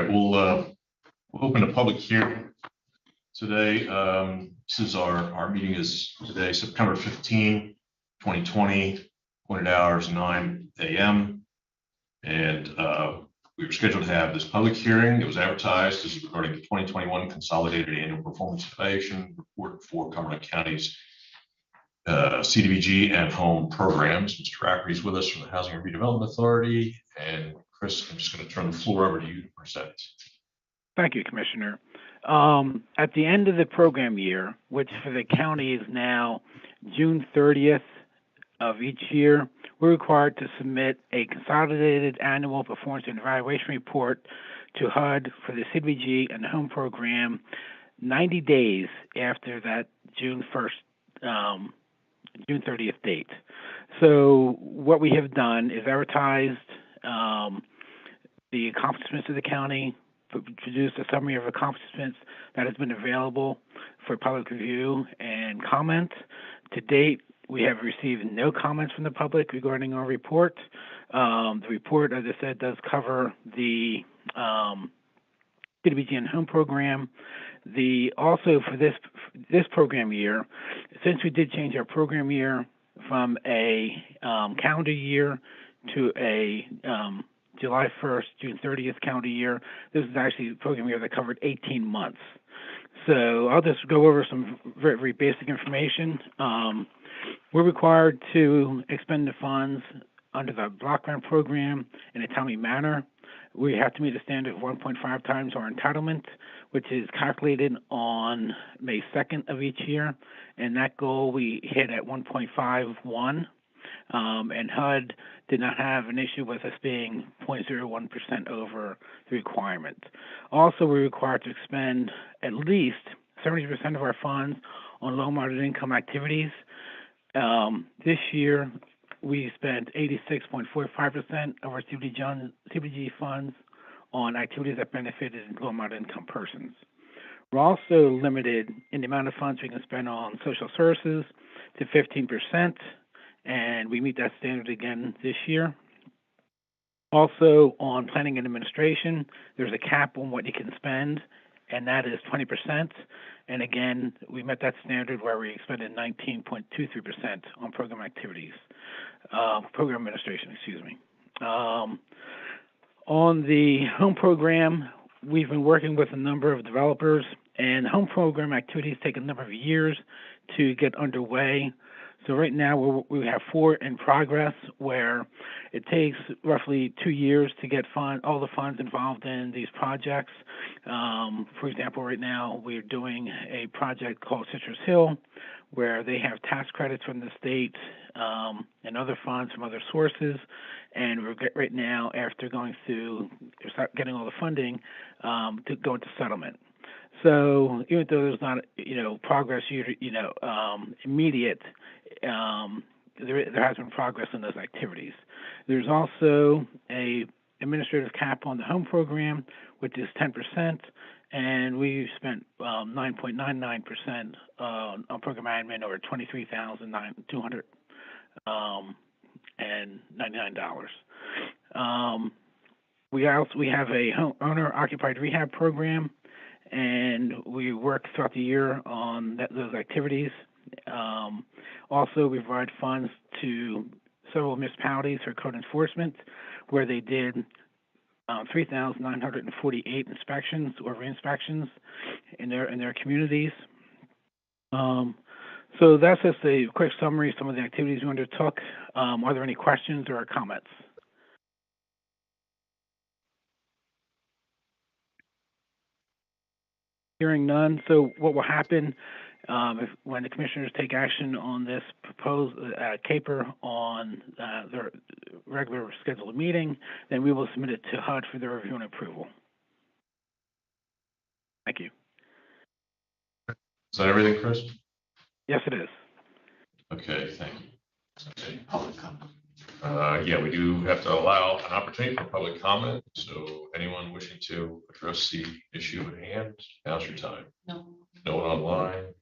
right, we'll open a public hearing today. This is our meeting is today, September 15, 2020, appointed hours 9 a.m. And we were scheduled to have this public hearing. It was advertised. This is regarding the 2021 Consolidated Annual Performance Evaluation Report for Cumberland County's Cdbg and home programs. Mr. Rackery is with us from the Housing and Redevelopment Authority. And Chris, I'm just going to turn the floor over to you to present. Thank you, Commissioner. At the end of the program year, which for the county is now June 30th of each year, we're required to submit a consolidated annual performance and evaluation report to HUD for the Cdbg and the home program 90 days after that June 30th date. So what we have done is advertised the accomplishments of the county, produced a summary of accomplishments that has been available for public review and comment. To date, we have received no comments from the public regarding our report. The report, as I said, does cover the Cdbg and home program. Also for this program year, since we did change our program year from a calendar year to a July 1st, June 30th calendar year, this is actually a program year that covered 18 months. So I'll just go over some very, very basic information. We're required to expend the funds under the block grant program in a timely manner. We have to meet a standard of 1.5 times our entitlement, which is calculated on May 2nd of each year. And that goal we hit at 1.51. And HUD did not have an issue with us being 0.01% over the requirement. Also, we're required to expend at least 70% of our funds on low moderate income activities. This year, we spent 86.45% of our Cdbg funds on activities that benefited low moderate income persons. We're also limited in the amount of funds we can spend on social services to 15%. And we meet that standard again this year. Also, on planning and administration, there's a cap on what you can spend, and that is 20%. And again, we met that standard where we expended 19.23% on program activities, program administration, excuse me. On the home program, we've been working with a number of developers, and home program activities take a number of years to get underway. So right now we have 4 in progress, where it takes roughly 2 years to get all the funds involved in these projects. For example, right now we're doing a project called Citrus Hill, where they have tax credits from the state and other funds from other sources. And we're right now, after getting all the funding, to go into settlement. So even though there's not, progress, immediate, there has been progress in those activities. There's also a administrative cap on the home program, which is 10%, and we spent 9.99% on program admin, or $23,299. We have a owner occupied rehab program, and we work throughout the year on those activities. Also, we provide funds to several municipalities for code enforcement, where they did 3,948 inspections or re-inspections in their communities. So that's just a quick summary of some of the activities we undertook. Are there any questions or comments? Hearing none. So what will happen when the commissioners take action on this proposed CAPER on their regular scheduled meeting, then we will submit it to HUD for their review and approval. Thank you. Is that everything, Chris? Yes, it is. Okay, thank you. Okay, public comment. Yeah, we do have to allow an opportunity for public comment. So anyone wishing to address the issue at hand, now's your time. No. No one online?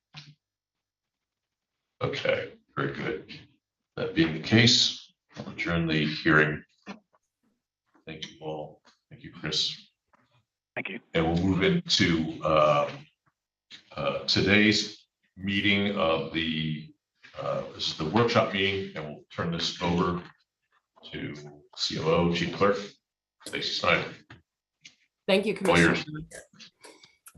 Okay, very good. That being the case, I'll adjourn the hearing. Thank you all. Thank you, Chris. Thank you. And we'll move into today's meeting of this is the workshop meeting, and we'll turn this over to COO, Chief Clerk, Stacey Snyder. Thank you, Commissioner.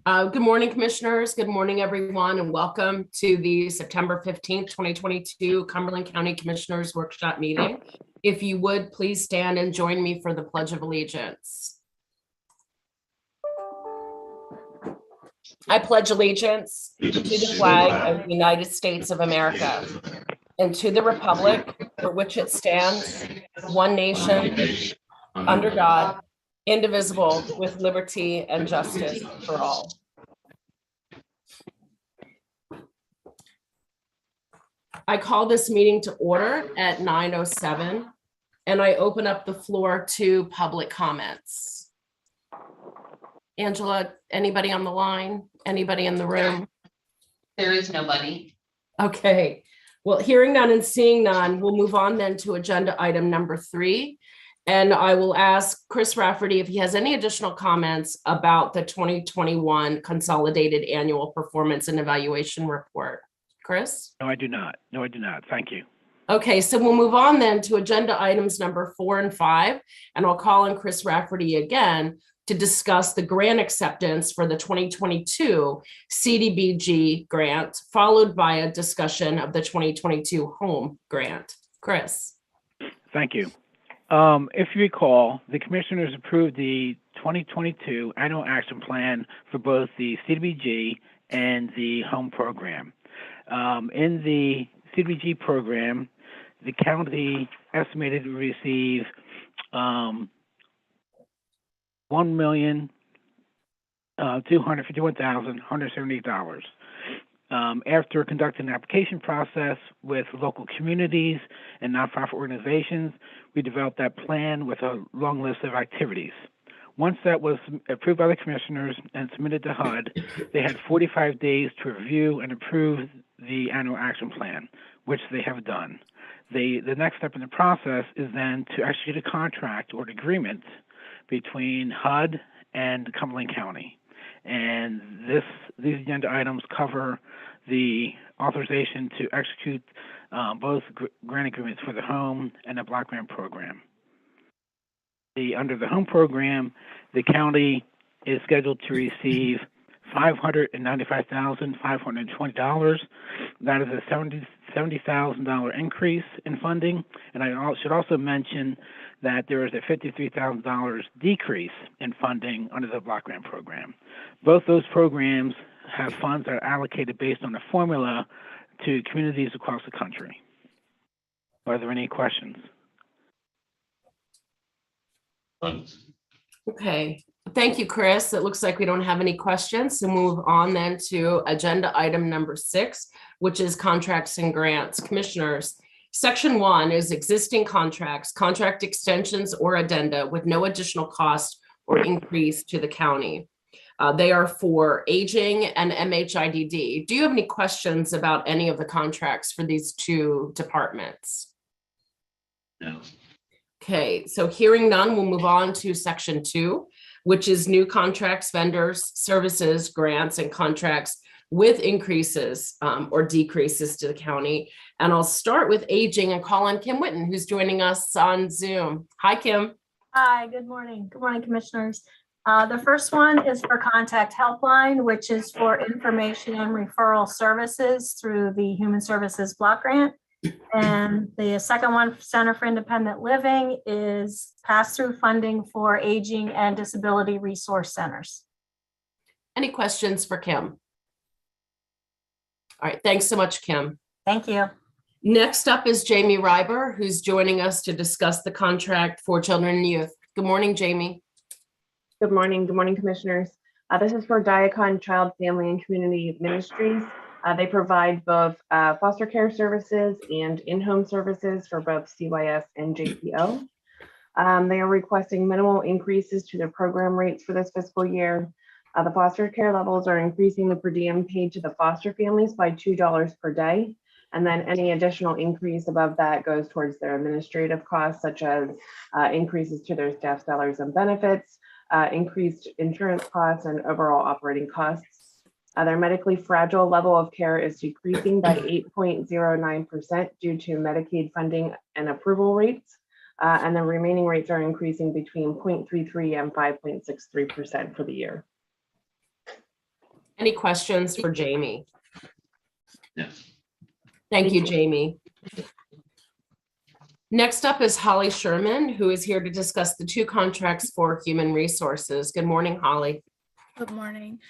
Good morning, Commissioners. Good morning, everyone, and welcome to the September 15th, 2022 Cumberland County Commissioners Workshop Meeting. If you would, please stand and join me for the Pledge of Allegiance. I pledge allegiance to the flag of the United States of America and to the republic for which it stands, one nation, under God, indivisible, with liberty and justice for all. I call this meeting to order at 9:07, and I open up the floor to public comments. Angela, anybody on the line? Anybody in the room? There is nobody. Okay, well, hearing none and seeing none, we'll move on then to agenda item number 3. And I will ask Chris Rafferty if he has any additional comments about the 2021 Consolidated Annual Performance and Evaluation Report. Chris? No, I do not. No, I do not. Thank you. Okay, so we'll move on then to agenda items number 4 and 5, and I'll call on Chris Rafferty again to discuss the grant acceptance for the 2022 Cdbg grant, followed by a discussion of the 2022 home grant. Chris? Thank you. If you recall, the commissioners approved the 2022 annual action plan for both the Cdbg and the home program. In the Cdbg program, the county estimated to receive $1,251,178. After conducting an application process with local communities and nonprofit organizations, we developed that plan with a long list of activities. Once that was approved by the commissioners and submitted to HUD, they had 45 days to review and approve the annual action plan, which they have done. The next step in the process is then to execute a contract or an agreement between HUD and Cumberland County. And these agenda items cover the authorization to execute both grant agreements for the home and the block grant program. Under the home program, the county is scheduled to receive $595,520. That is a $70,000 increase in funding. And I should also mention that there is a $53,000 decrease in funding under the block grant program. Both those programs have funds that are allocated based on a formula to communities across the country. Are there any questions? Okay, thank you, Chris. It looks like we don't have any questions. So move on then to agenda item number 6, which is contracts and grants. Commissioners, Section 1 is existing contracts, contract extensions, or addenda with no additional cost or increase to the county. They are for aging and MHIDD. Do you have any questions about any of the contracts for these two departments? No. Okay, so hearing none, we'll move on to Section 2, which is new contracts, vendors, services, grants, and contracts with increases or decreases to the county. And I'll start with aging and call on Kim Whitten, who's joining us on Zoom. Hi, Kim. Hi, good morning. Good morning, Commissioners. The first one is for Contact Helpline, which is for information and referral services through the Human Services Block Grant. And the second one, Center for Independent Living, is pass-through funding for aging and disability resource centers. Any questions for Kim? All right, thanks so much, Kim. Thank you. Next up is Jamie Reiber, who's joining us to discuss the contract for children and youth. Good morning, Jamie. Good morning, Commissioners. This is for Diacon Child, Family, and Community Ministries. They provide both foster care services and in-home services for both CYS and JPO. They are requesting minimal increases to their program rates for this fiscal year. The foster care levels are increasing the per diem paid to the foster families by $2 per day. And then any additional increase above that goes towards their administrative costs, such as increases to their staff salaries and benefits, increased insurance costs, and overall operating costs. Their medically fragile level of care is decreasing by 8.09% due to Medicaid funding and approval rates. And the remaining rates are increasing between 0.33 and 5.63% for the year. Any questions for Jamie? Yes. Thank you, Jamie. Next up is Holly Sherman, who is here to discuss the 2 contracts for human resources. Good morning, Holly. Good morning.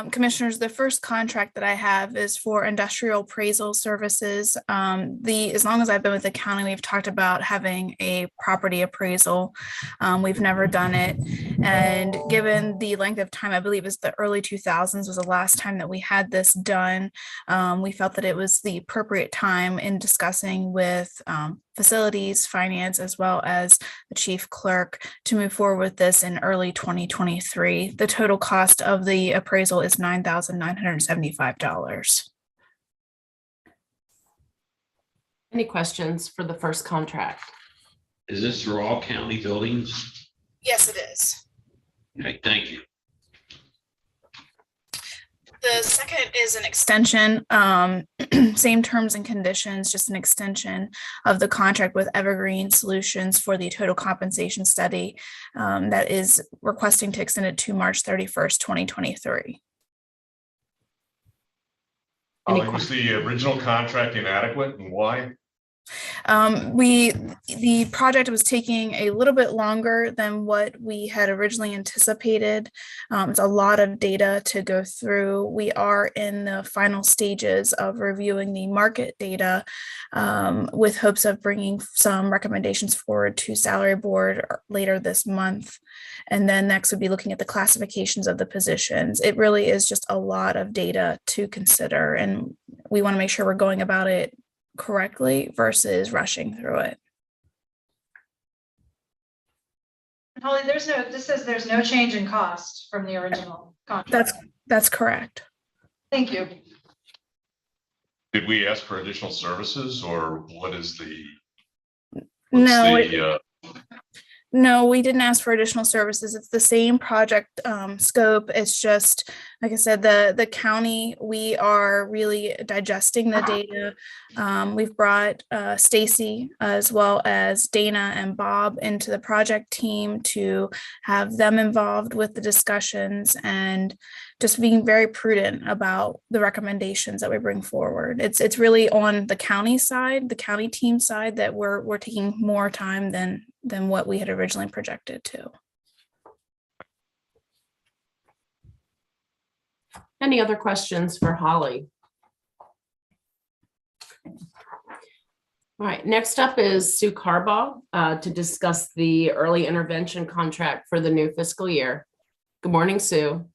Commissioners, the first contract that I have is for industrial appraisal services. As long as I've been with the county, we've talked about having a property appraisal. We've never done it. And given the length of time, I believe it's the early 2000s was the last time that we had this done. We felt that it was the appropriate time in discussing with facilities, finance, as well as the chief clerk to move forward with this in early 2023. The total cost of the appraisal is $9,975. Any questions for the first contract? Is this for all county buildings? Yes, it is. Okay, thank you. The second is an extension, same terms and conditions, just an extension of the contract with Evergreen Solutions for the total compensation study that is requesting to extend it to March 31st, 2023. Was the original contract inadequate, and why? The project was taking a little bit longer than what we had originally anticipated. It's a lot of data to go through. We are in the final stages of reviewing the market data with hopes of bringing some recommendations forward to salary board later this month. And then next would be looking at the classifications of the positions. It really is just a lot of data to consider, and we want to make sure we're going about it correctly versus rushing through it. Holly, this says there's no change in cost from the original contract. That's correct. Thank you. Did we ask for additional services, or what is the? No, we didn't ask for additional services. It's the same project scope. It's just, like I said, the county, we are really digesting the data. We've brought Stacy as well as Dana and Bob into the project team to have them involved with the discussions and just being very prudent about the recommendations that we bring forward. It's really on the county side, the county team side, that we're taking more time than what we had originally projected to. Any other questions for Holly? All right, next up is Sue Carbaugh to discuss the early intervention contract for the new fiscal year. Good morning, Sue.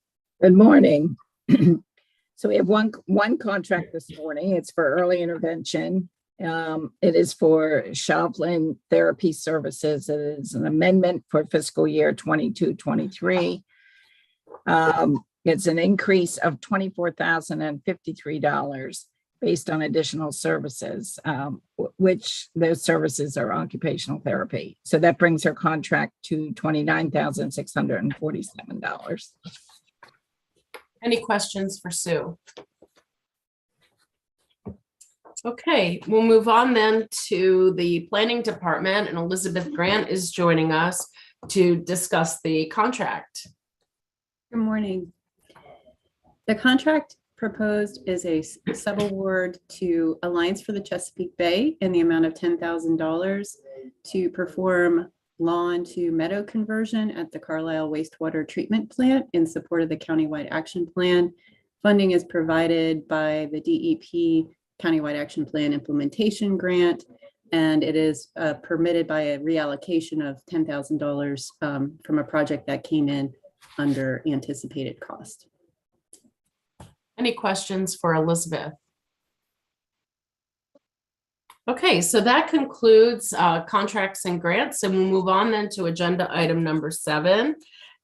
Good morning. So we have one contract this morning. It's for early intervention. It is for Cumberland Therapy Services. It is an amendment for fiscal year 22-23. It's an increase of $24,053 based on additional services, which those services are occupational therapy. So that brings her contract to $29,647. Any questions for Sue? Okay, we'll move on then to the planning department, and Elizabeth Grant is joining us to discuss the contract. Good morning. The contract proposed is a subaward to Alliance for the Chesapeake Bay in the amount of $10,000 to perform lawn to meadow conversion at the Carlisle wastewater treatment plant in support of the countywide action plan. Funding is provided by the DEP countywide action plan implementation grant, and it is permitted by a reallocation of $10,000 from a project that came in under anticipated cost. Any questions for Elizabeth? Okay, so that concludes contracts and grants, and we'll move on then to agenda item number 7.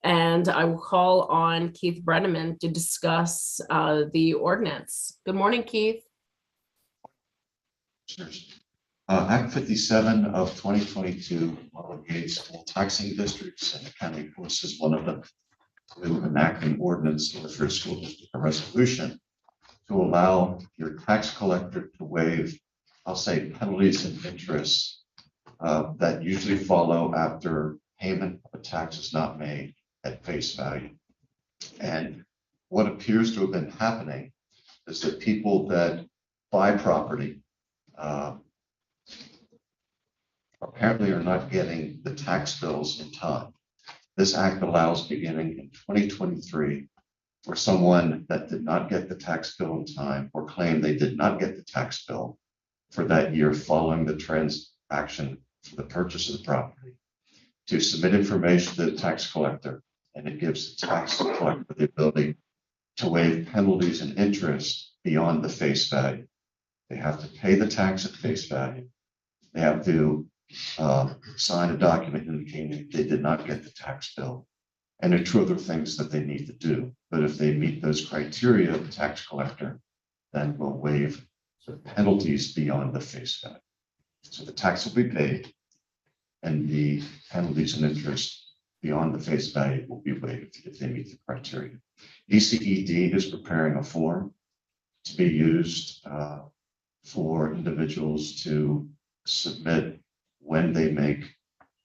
And I will call on Keith Brenneman to discuss the ordinance. Good morning, Keith. Act 57 of 2022 obligates all taxing districts, and the county, of course, is one of them, to enact an ordinance or for a school district a resolution to allow your tax collector to waive, I'll say, penalties and interests that usually follow after payment of a tax is not made at face value. And what appears to have been happening is that people that buy property apparently are not getting the tax bills in time. This act allows, beginning in 2023, for someone that did not get the tax bill in time or claim they did not get the tax bill for that year following the transaction for the purchase of the property to submit information to the tax collector, and it gives the tax collector the ability to waive penalties and interest beyond the face value. They have to pay the tax at face value. They have to sign a document indicating they did not get the tax bill. And there are two other things that they need to do. But if they meet those criteria, the tax collector then will waive the penalties beyond the face value. So the tax will be paid, and the penalties and interest beyond the face value will be waived if they meet the criteria. ECED is preparing a form to be used for individuals to submit when they make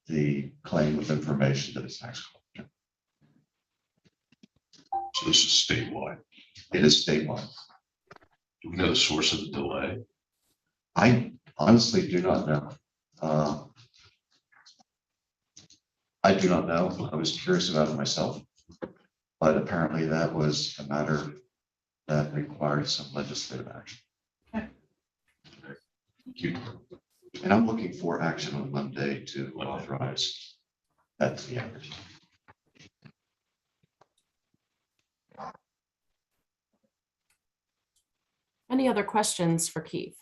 the claim of information to the tax collector. So this is statewide. It is statewide. Do we know the source of the delay? I honestly do not know. I do not know. I was curious about it myself, but apparently that was a matter that required some legislative action. Thank you. And I'm looking for action on Monday to authorize that to be entered. Any other questions for Keith?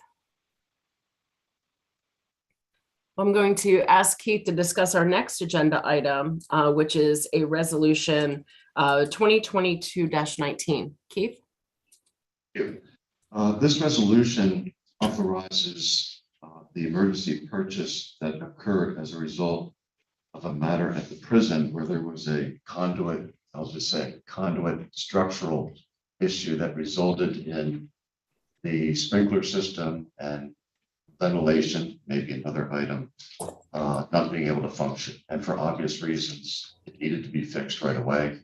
I'm going to ask Keith to discuss our next agenda item, which is a resolution 2022-19. Keith? This resolution authorizes the emergency purchase that occurred as a result of a matter at the prison where there was a conduit, I'll just say conduit structural issue that resulted in the sprinkler system and ventilation, maybe another item, not being able to function. And for obvious reasons, it needed to be fixed right away.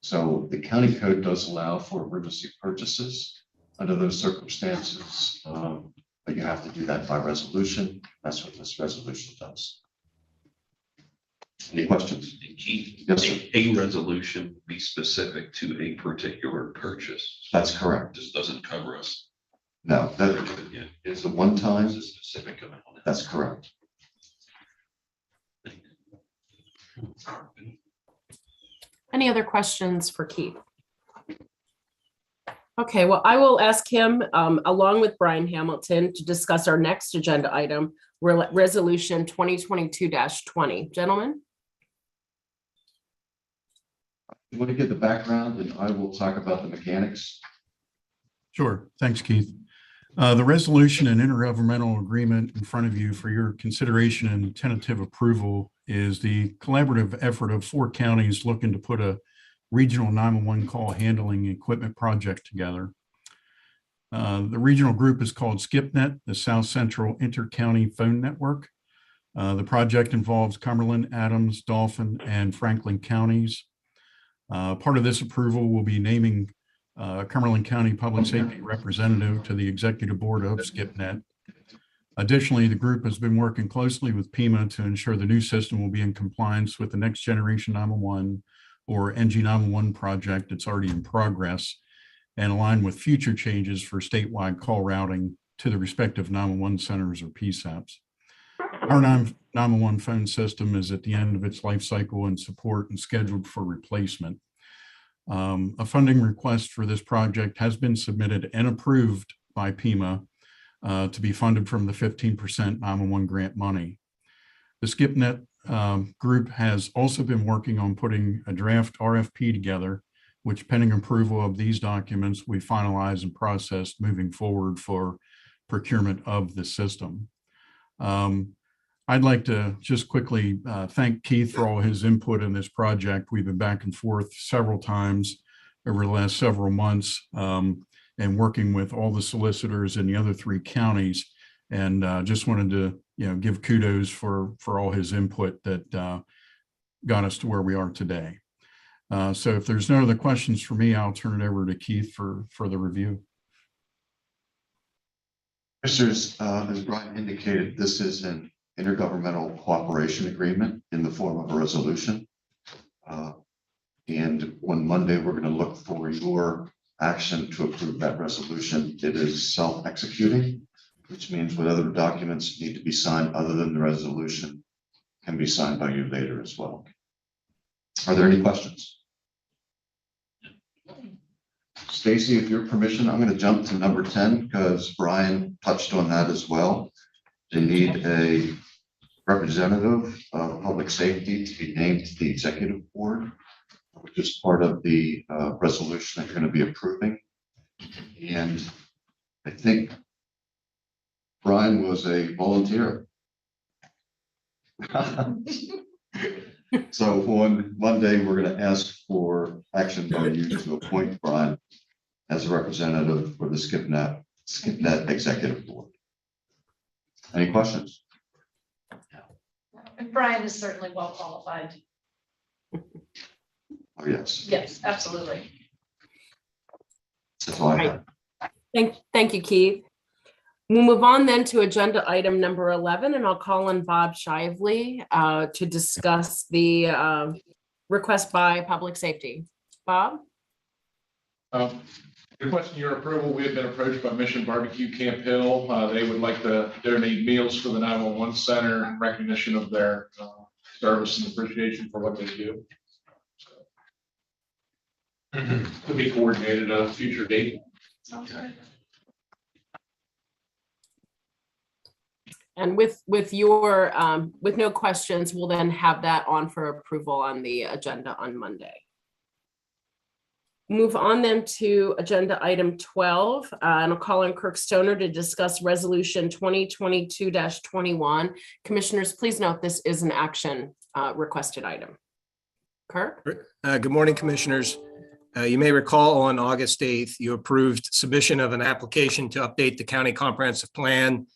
So the county code does allow for emergency purchases under those circumstances, but you have to do that by resolution. That's what this resolution does. Any questions? Keith, Yes, sir. a resolution be specific to a particular purchase. That's correct. This doesn't cover us. No, that Yeah, is a one-time. it's a specific amount. That's correct. Any other questions for Keith? Okay, well, I will ask him, along with Brian Hamilton, to discuss our next agenda item, resolution 2022-20. Gentlemen? You want to get the background, and I will talk about the mechanics. Sure. Thanks, Keith. The resolution and intergovernmental agreement in front of you for your consideration and tentative approval is the collaborative effort of 4 counties looking to put a regional 911 call handling equipment project together. The regional group is called SkipNet, the South Central Inter-County Phone Network. The project involves Cumberland, Adams, Dauphin, and Franklin counties. Part of this approval will be naming Cumberland County Public Safety Representative to the Executive Board of SkipNet. Additionally, the group has been working closely with PEMA to ensure the new system will be in compliance with the Next Generation 911 or NG911 project that's already in progress and align with future changes for statewide call routing to the respective 911 centers or PSAPs. Our 911 phone system is at the end of its life cycle and support and scheduled for replacement. A funding request for this project has been submitted and approved by PEMA to be funded from the 15% 911 grant money. The SkipNet group has also been working on putting a draft RFP together, which pending approval of these documents, we finalize and process moving forward for procurement of the system. I'd like to just quickly thank Keith for all his input in this project. We've been back and forth several times over the last several months and working with all the solicitors in the other 3 counties. And just wanted to, give kudos for all his input that got us to where we are today. So if there's no other questions for me, I'll turn it over to Keith for the review. Commissioners, as Brian indicated, this is an intergovernmental cooperation agreement in the form of a resolution. And on Monday, we're going to look for your action to approve that resolution. It is self-executing, which means what other documents need to be signed other than the resolution can be signed by you later as well. Are there any questions? Stacy, with your permission, I'm going to jump to number 10 because Brian touched on that as well. They need a representative of public safety to be named to the executive board, which is part of the resolution that you're going to be approving. And I think Brian was a volunteer. So on Monday, we're going to ask for action by you to appoint Brian as a representative for the SkipNet Executive Board. Any questions? And Brian is certainly well qualified. Oh, yes. Yes, absolutely. That's all I have. Thank you, Keith. We'll move on then to agenda item number 11, and I'll call on Bob Shively to discuss the request by Public Safety. Bob? Requesting your approval, we have been approached by Mission Barbecue Camp Hill. They would like to donate meals for the 911 center in recognition of their service and appreciation for what they do. To be coordinated at a future date. Sounds good. And with your with no questions, we'll then have that on for approval on the agenda on Monday. Move on then to agenda item 12, and I'll call on Kirk Stoner to discuss resolution 2022-21. Commissioners, please note this is an action requested item. Kirk? Good morning, Commissioners. You may recall on August 8th, you approved submission of an application to update the county comprehensive plan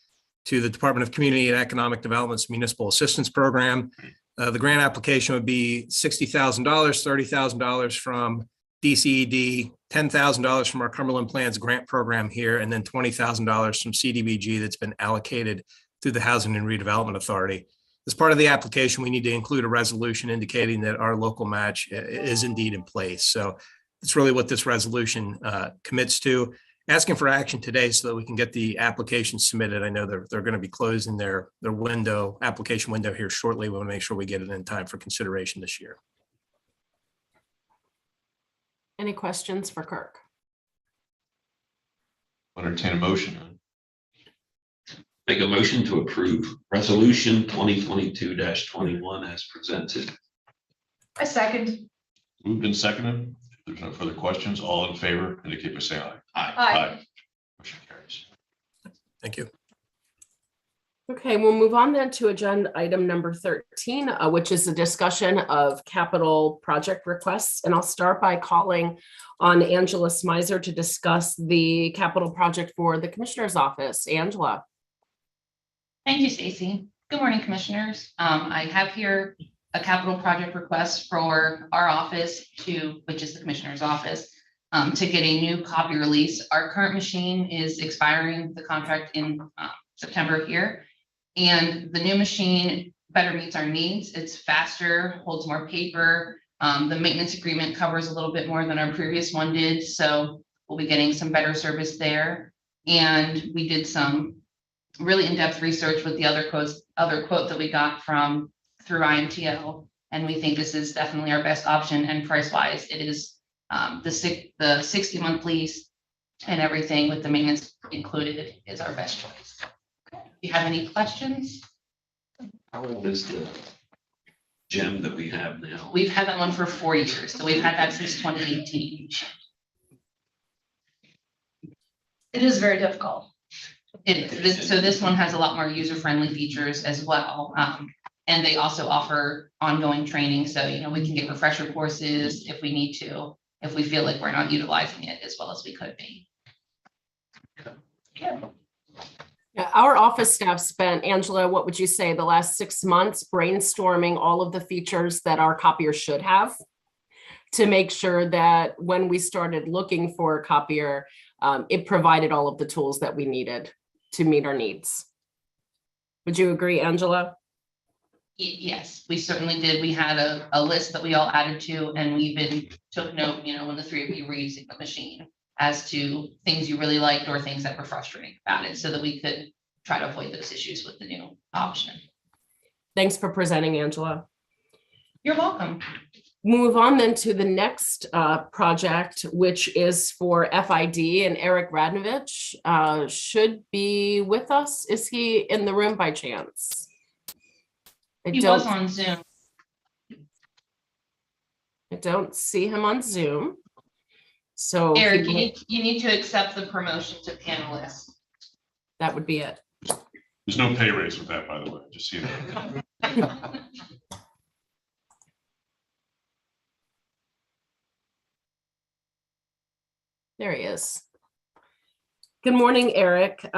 to the Department of Community and Economic Development's Municipal Assistance Program. The grant application would be $60,000, $30,000 from DCED, $10,000 from our Cumberland Plans grant program here, and then $20,000 from Cdbg that's been allocated through the Housing and Redevelopment Authority. As part of the application, we need to include a resolution indicating that our local match is indeed in place. So it's really what this resolution commits to. Asking for action today so that we can get the application submitted. I know they're going to be closing their application window here shortly. We want to make sure we get it in time for consideration this year. Any questions for Kirk? Entertain a motion. Make a motion to approve resolution 2022-21 as presented. I second. Moved and seconded. If there's no further questions, all in favor indicate by saying aye. Aye. Motion carries. Thank you. Okay, we'll move on then to agenda item number 13, which is a discussion of capital project requests. And I'll start by calling on Angela Smizer to discuss the capital project for the Commissioner's Office. Angela. Thank you, Stacy. Good morning, Commissioners. I have here a capital project request for our office which is the Commissioner's Office, to get a new copy release. Our current machine is expiring the contract in September here. And the new machine better meets our needs. It's faster, holds more paper. The maintenance agreement covers a little bit more than our previous one did. So we'll be getting some better service there. And we did some really in-depth research with the other quote that we got through IMTL. And we think this is definitely our best option. And price-wise, it is the 60-month lease and everything with the maintenance included is our best choice. Do you have any questions? How old is the gem that we have now? We've had that one for 4 years. So we've had that since 2018. It is very difficult. It is. So this one has a lot more user-friendly features as well. And they also offer ongoing training. So, we can get refresher courses if we need to, if we feel like we're not utilizing it as well as we could be. Yeah. Yeah, our office staff spent, Angela, what would you say, the last 6 months brainstorming all of the features that our copier should have to make sure that when we started looking for a copier, it provided all of the tools that we needed to meet our needs. Would you agree, Angela? Yes, we certainly did. We had a list that we all added to, and we even took note, when the three of you were using the machine, as to things you really liked or things that were frustrating about it, so that we could try to avoid those issues with the new option. Thanks for presenting, Angela. You're welcome. Move on then to the next project, which is for FID, and Eric Radnovich should be with us. Is he in the room by chance? He was on Zoom. I don't see him on Zoom. So Eric, you need to accept the promotion to panelist. That would be it. There's no pay raise with that, by the way, just so you know. There he is. Good morning, Eric.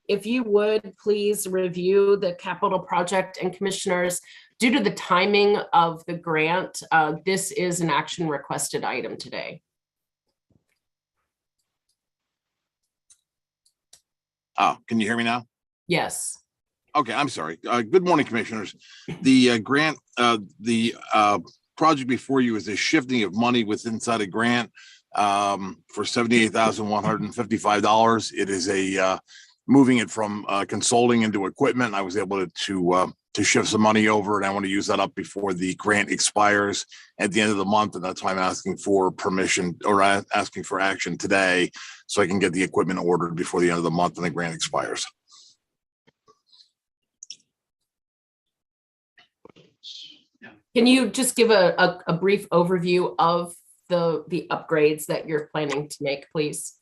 If you would please review the capital project, and commissioners, due to the timing of the grant, this is an action requested item today. Oh, can you hear me now? Yes. Okay, I'm sorry. Good morning, commissioners. The grant, project before you is a shifting of money within inside a grant for $78,155. It is a moving it from consulting into equipment. I was able to shift some money over, and I want to use that up before the grant expires at the end of the month, and that's why I'm asking for permission, or asking for action today, so I can get the equipment ordered before the end of the month and the grant expires. Can you just give a brief overview of the upgrades that you're planning to make, please?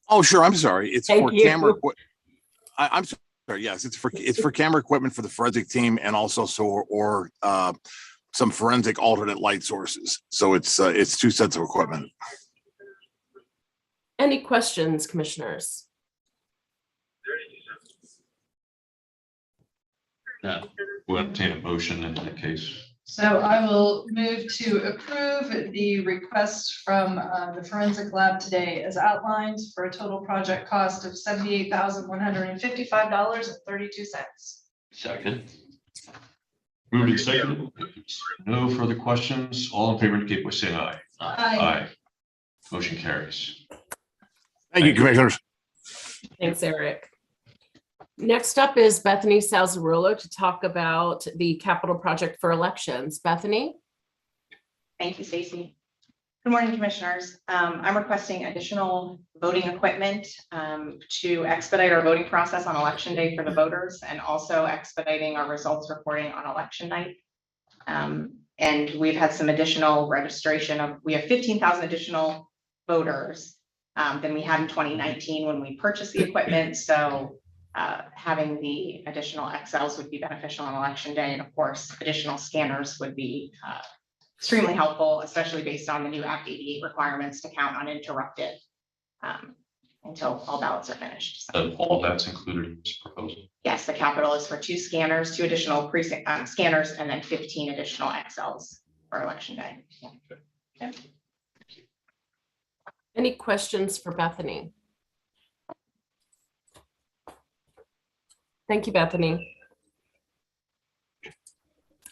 Oh, sure. I'm sorry. It's Thank for you. camera. I'm sorry. Yes, it's for camera equipment for the forensic team, and also some forensic alternate light sources. So it's 2 sets of equipment. Any questions, commissioners? Yeah, we'll entertain a motion in that case. So I will move to approve the request from the forensic lab today as outlined for a total project cost of $78,155.32. Second. Moved and seconded. No further questions. All in favor indicate by saying aye. Aye. Motion carries. Thank you, commissioners. Thanks, Eric. Next up is Bethany Salzarullo to talk about the capital project for elections. Bethany? Thank you, Stacy. Good morning, commissioners. I'm requesting additional voting equipment to expedite our voting process on election day for the voters, and also expediting our results reporting on election night. And we've had some additional registration we have 15,000 additional voters than we had in 2019 when we purchased the equipment. So having the additional XLs would be beneficial on election day. And of course, additional scanners would be extremely helpful, especially based on the new Act 88 requirements to count uninterrupted until all ballots are finished. So all that's included in this proposal. Yes, the capital is for 2 scanners, 2 additional precinct scanners, and then 15 additional XLs for election day. Yeah. Any questions for Bethany? Thank you, Bethany.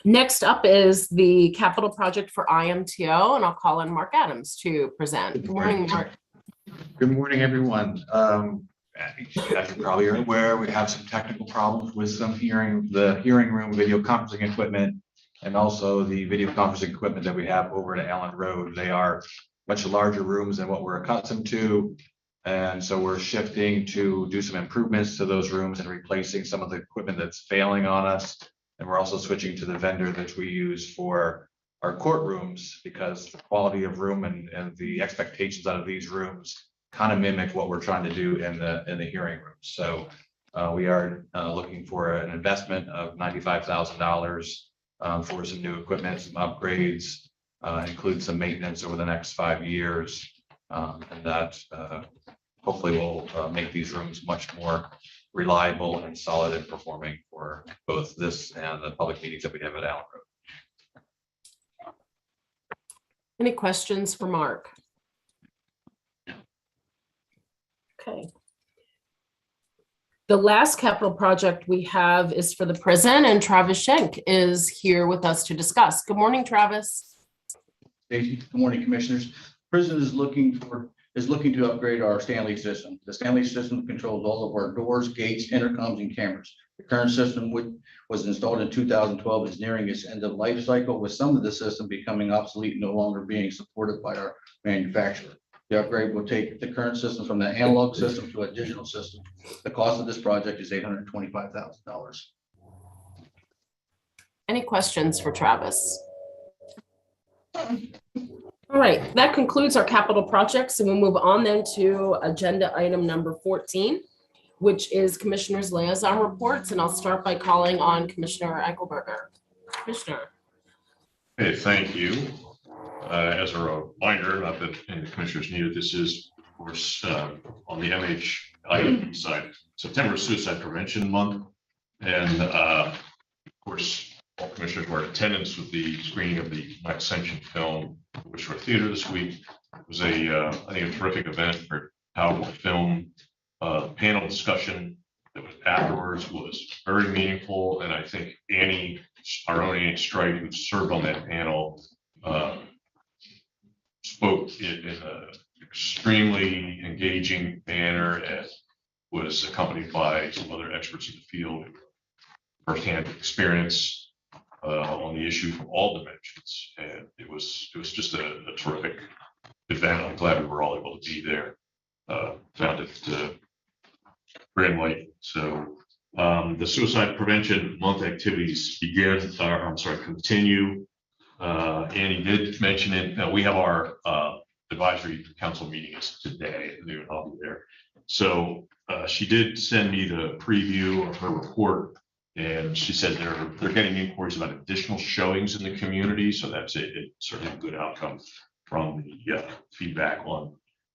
Next up is the capital project for IMTO, and I'll call on Mark Adams to present. Good morning, Mark. Good morning, everyone. As you probably are aware, we have some technical problems with the hearing room video conferencing equipment, and also the video conferencing equipment that we have over at Allen Road. They are much larger rooms than what we're accustomed to. And so we're shifting to do some improvements to those rooms and replacing some of the equipment that's failing on us. And we're also switching to the vendor that we use for our courtrooms, because the quality of room and the expectations out of these rooms kind of mimic what we're trying to do in the hearing room. So We are looking for an investment of $95,000 for some new equipment, some upgrades, include some maintenance over the next 5 years. And that hopefully will make these rooms much more reliable and solid and performing for both this and the public meetings that we have at Allen Road. Any questions for Mark? Okay. The last capital project we have is for the prison, and Travis Schenk is here with us to discuss. Good morning, Travis. Stacy, good morning, Commissioners. Prison is looking to upgrade our Stanley system. The Stanley system controls all of our doors, gates, intercoms, and cameras. The current system, which was installed in 2012, is nearing its end of life cycle, with some of the system becoming obsolete and no longer being supported by our manufacturer. The upgrade will take the current system from the analog system to a digital system. The cost of this project is $825,000. Any questions for Travis? All right, that concludes our capital projects, and we'll move on then to agenda item number 14, which is Commissioner's Liaison Reports, and I'll start by calling on Commissioner Eichelberger. Commissioner. Okay, thank you. As a reminder, not that any of the commissioners knew, this is, of course, on the MHIP side, September Suicide Prevention Month. And of course, all commissioners were in attendance with the screening of the Mike Ascension film, which were theater this week. It was I think, a terrific event for powerful film. Panel discussion that was afterwards was very meaningful. And I think Annie, our own Annie Strike, who served on that panel, spoke in an extremely engaging manner and was accompanied by some other experts in the field, firsthand experience on the issue from all dimensions. And it was just a terrific event. I'm glad we were all able to be there. Found it very enlightening. So the Suicide Prevention Month activities continue. Annie did mention it. We have our advisory council meeting is today at noon. I'll be there. So she did send me the preview of her report, and she said they're getting inquiries about additional showings in the community. So that's certainly a good outcome from the feedback on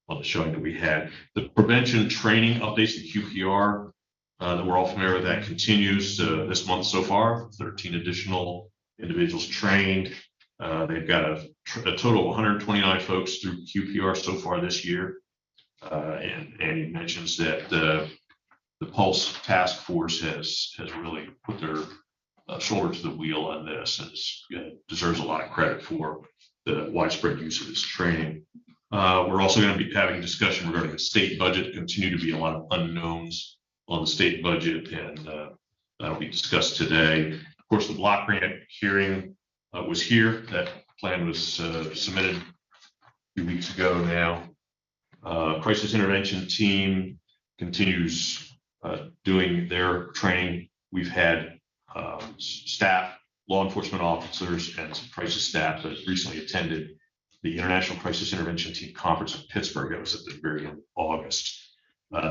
the showing that we had. The prevention training updates, the QPR, that we're all familiar with, that continues this month so far. 13 additional individuals trained. They've got a total of 129 folks through QPR so far this year. And Annie mentions that the Pulse Task Force has really put their shoulder to the wheel on this, and deserves a lot of credit for the widespread use of this training. We're also going to be having a discussion regarding the state budget. Continue to be a lot of unknowns on the state budget, and that'll be discussed today. Of course, the block grant hearing was here. That plan was submitted a few weeks ago now. Crisis intervention team continues doing their training. We've had staff, law enforcement officers, and some crisis staff that recently attended the International Crisis Intervention Team Conference in Pittsburgh. That was at the very end of August.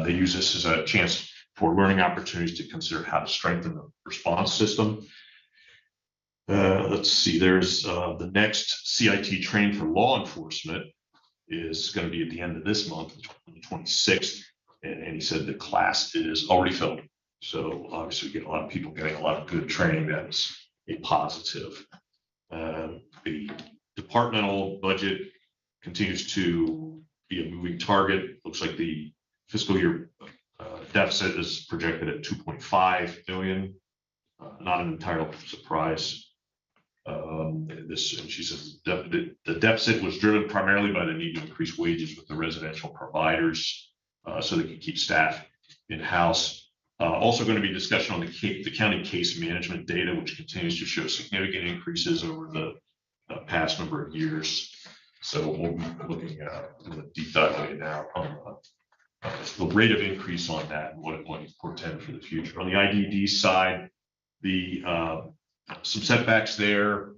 They use this as a chance for learning opportunities to consider how to strengthen the response system. Let's see, there's the next CIT training for law enforcement is going to be at the end of this month, the 26th. And he said the class is already filled. So obviously we get a lot of people getting a lot of good training. That is a positive. The departmental budget continues to be a moving target. Looks like the fiscal year deficit is projected at 2.5 billion. Not an entire surprise. And she says the deficit was driven primarily by the need to increase wages with the residential providers so they can keep staff in-house. Also going to be discussion on the county case management data, which continues to show significant increases over the past number of years. So we'll be looking at a deep dive now on the rate of increase on that and what it might portend for the future. On the IDD side, some setbacks there,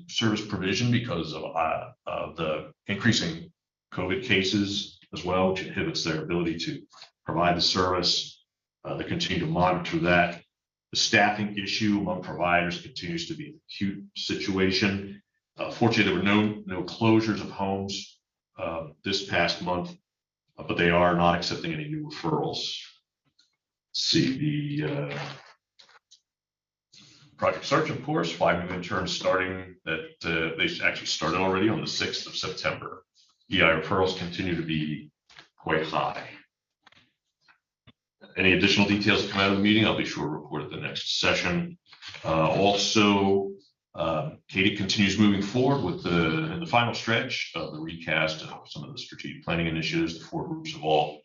service provision because of the increasing COVID cases as well, which inhibits their ability to provide the service. They continue to monitor that. The staffing issue among providers continues to be an acute situation. Fortunately, there were no closures of homes this past month, but they are not accepting any new referrals. Let's see, the Project Search, of course, 5 new interns starting that they actually started already on the 6th of September. EI referrals continue to be quite high. Any additional details that come out of the meeting, I'll be sure to report at the next session. Also, Katie continues moving forward with in the final stretch of the recast of some of the strategic planning initiatives. The 4 groups have all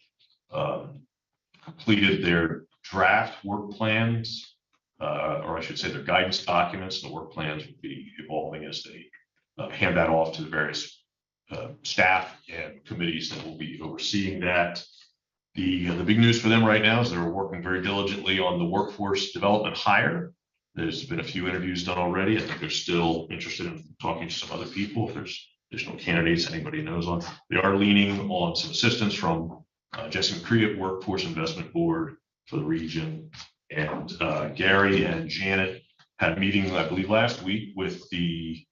completed their draft work plans, or I should say their guidance documents. The work plans will be evolving as they hand that off to the various staff and committees that will be overseeing that. The big news for them right now is they're working very diligently on the workforce development hire. There's been a few interviews done already. I think they're still interested in talking to some other people if there's additional candidates anybody knows on. They are leaning on some assistance from Jesse McCree at Workforce Investment Board for the region. And Gary and Janet had a meeting, I believe, last week with the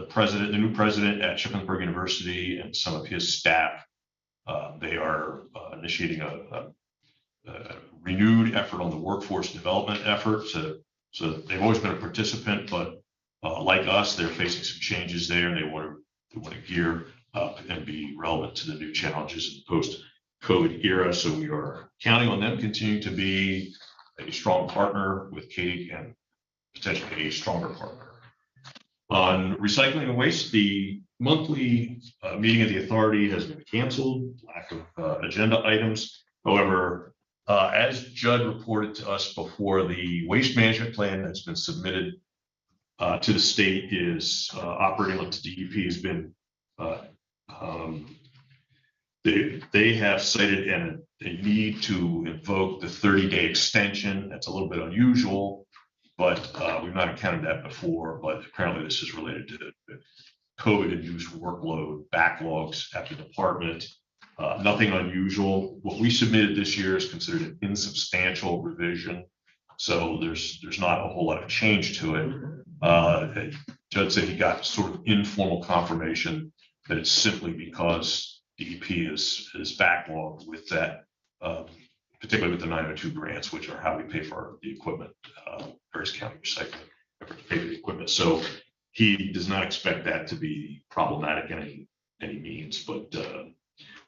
president, the new president at Shippensburg University, and some of his staff. They are initiating a renewed effort on the workforce development effort. So they've always been a participant, but like us, they're facing some changes there, and they want to gear up and be relevant to the new challenges in the post-COVID era. So we are counting on them continuing to be a strong partner with Katie and potentially a stronger partner. On recycling and waste, the monthly meeting of the authority has been canceled, lack of agenda items. However, as Judd reported to us before, the waste management plan that's been submitted to the state is operating up to DEP has been, they have cited a need to invoke the 30-day extension. That's a little bit unusual, but we've not encountered that before. But apparently this is related to the COVID-induced workload backlogs at the department. Nothing unusual. What we submitted this year is considered an insubstantial revision, so there's not a whole lot of change to it. Judd said he got sort of informal confirmation that it's simply because DEP is backlogged with that, particularly with the 902 grants, which are how we pay for the equipment, various county recycling efforts to pay for the equipment. So he does not expect that to be problematic in any means, but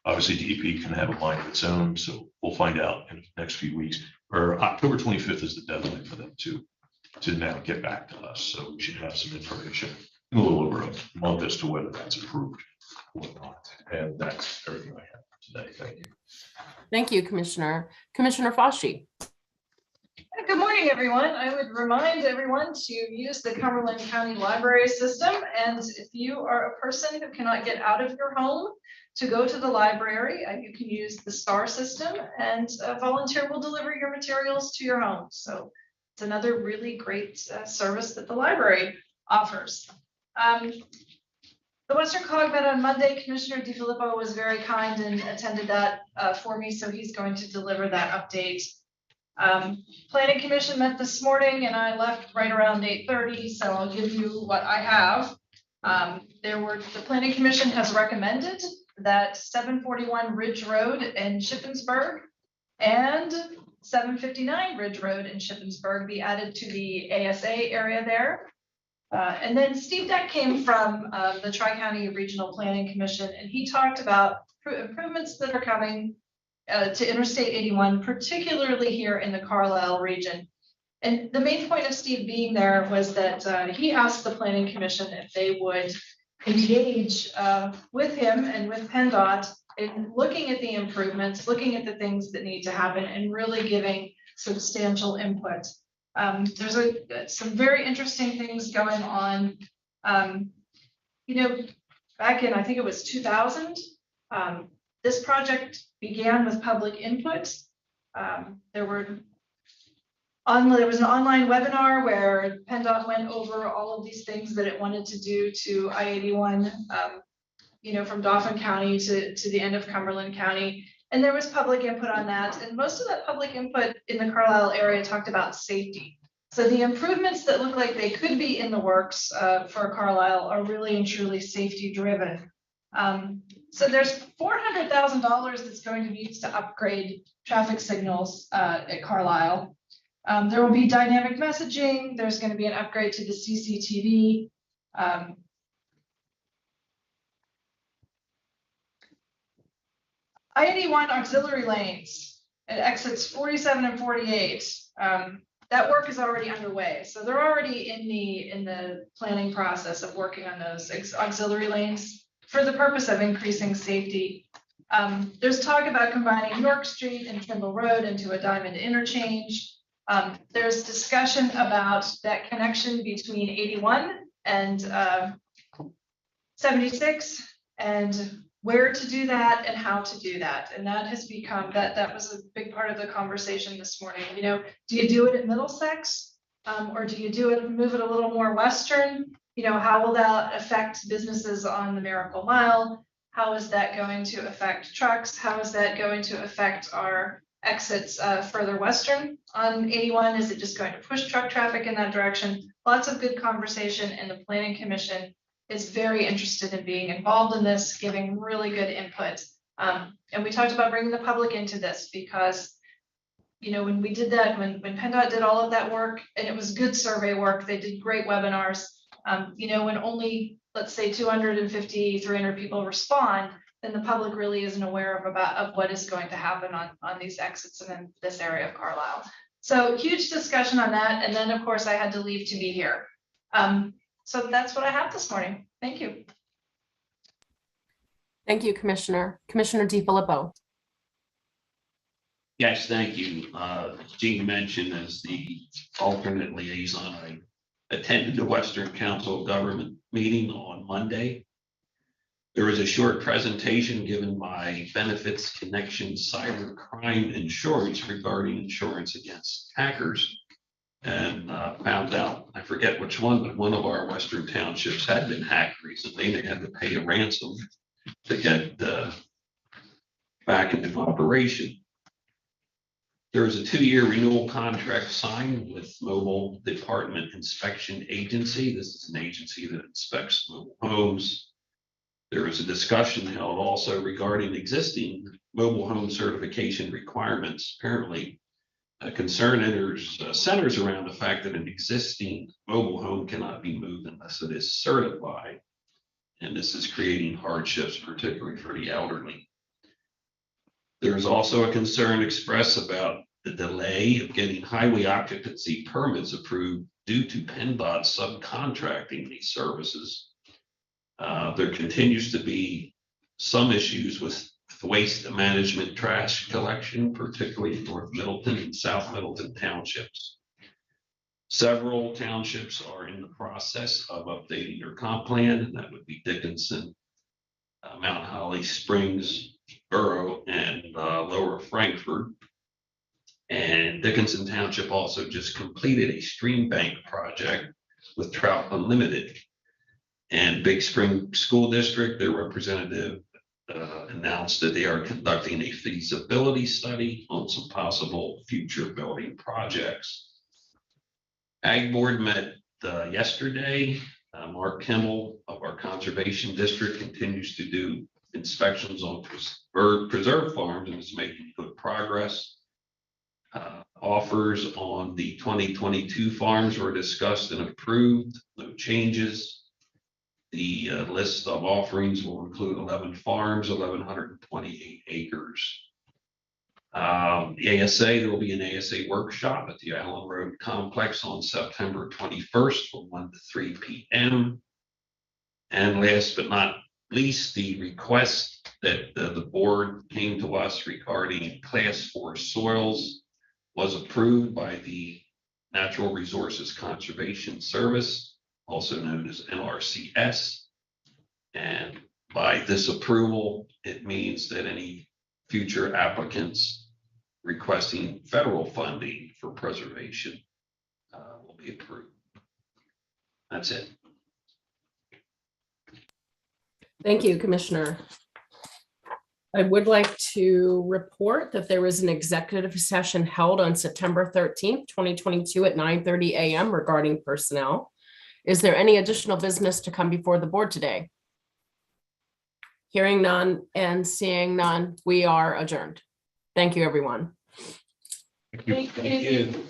obviously DEP can have a mind of its own. So we'll find out in the next few weeks. Or October 25th is the deadline for them to now get back to us. So we should have some information in a little over a month as to whether that's approved or not. And that's everything I have today. Thank you. Thank you, Commissioner. Commissioner Fauci. Good morning, everyone. I would remind everyone to use the Cumberland County Library System. And if you are a person who cannot get out of your home to go to the library, you can use the STAR system, and a volunteer will deliver your materials to your home. So it's another really great service that the library offers. The Western Cog met on Monday. Commissioner DiFilippo was very kind and attended that for me, so he's going to deliver that update. Planning Commission met this morning, and I left right around 8:30, so I'll give you what I have. The Planning Commission has recommended that 741 Ridge Road in Shippensburg and 759 Ridge Road in Shippensburg be added to the ASA area there. And then Steve Deck came from the Tri-County Regional Planning Commission, and he talked about improvements that are coming to Interstate 81, particularly here in the Carlisle region. And the main point of Steve being there was that he asked the Planning Commission if they would engage with him and with PennDOT in looking at the improvements, looking at the things that need to happen, and really giving substantial input. There's some very interesting things going on. Back in, I think it was 2000, this project began with public input. There was an online webinar where PennDOT went over all of these things that it wanted to do to I-81, from Dauphin County to the end of Cumberland County. And there was public input on that, and most of that public input in the Carlisle area talked about safety. So the improvements that look like they could be in the works for Carlisle are really and truly safety driven. So there's $400,000 that's going to be used to upgrade traffic signals at Carlisle. There will be dynamic messaging. There's going to be an upgrade to the CCTV. I-81 auxiliary lanes at exits 47 and 48. That work is already underway. So they're already in the planning process of working on those auxiliary lanes for the purpose of increasing safety. There's talk about combining York Street and Kimball Road into a diamond interchange. There's discussion about that connection between 81 and 76 and where to do that and how to do that. And that has become, that was a big part of the conversation this morning. You know, do you do it at Middlesex? Or do you do it, move it a little more western? You know, how will that affect businesses on the Miracle Mile? How is that going to affect trucks? How is that going to affect our exits further western on 81? Is it just going to push truck traffic in that direction? Lots of good conversation, and the Planning Commission is very interested in being involved in this, giving really good input. And we talked about bringing the public into this because, you know, when we did that, when PennDOT did all of that work, and it was good survey work, they did great webinars. You know, when only, let's say 250, 300 people respond, then the public really isn't aware of what is going to happen on these exits and in this area of Carlisle. So huge discussion on that. And then of course I had to leave to be here. So that's what I have this morning. Thank you. Thank you, Commissioner. Commissioner DiFilippo. Yes, thank you. Jean mentioned as the alternate liaison, I attended the Western Council of Government meeting on Monday. There was a short presentation given by Benefits Connection Cyber Crime Insurance regarding insurance against hackers. And found out, I forget which one, but one of our Western townships had been hacked recently. They had to pay a ransom to get back into operation. There is a 2-year renewal contract signed with Mobile Department Inspection Agency. This is an agency that inspects mobile homes. There was a discussion held also regarding existing mobile home certification requirements. Apparently, a concern centers around the fact that an existing mobile home cannot be moved unless it is certified. And this is creating hardships, particularly for the elderly. There is also a concern expressed about the delay of getting highway occupancy permits approved due to PennDOT subcontracting these services. There continues to be some issues with waste management trash collection, particularly in North Middleton and South Middleton townships. Several townships are in the process of updating their comp plan, and that would be Dickinson, Mount Holly, Springs, Borough, and Lower Frankfort. And Dickinson Township also just completed a stream bank project with Trout Unlimited. And Big Spring School District, their representative announced that they are conducting a feasibility study on some possible future building projects. Ag Board met yesterday. Mark Kimball of our Conservation District continues to do inspections on preserve farms and is making good progress. Offers on the 2022 farms were discussed and approved, no changes. The list of offerings will include 11 farms, 1,128 acres. The ASA, there will be an ASA workshop at the Allen Road Complex on September 21st from 1 to 3 p.m. And last but not least, the request that the board came to us regarding Class 4 soils was approved by the Natural Resources Conservation Service, also known as NRCS. And by this approval, it means that any future applicants requesting federal funding for preservation will be approved. That's it. Thank you, Commissioner. I would like to report that there was an executive session held on September 13th, 2022 at 9:30 a.m. regarding personnel. Is there any additional business to come before the board today? Hearing none and seeing none, we are adjourned. Thank you, everyone. Thank you. Thank you.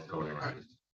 Going right.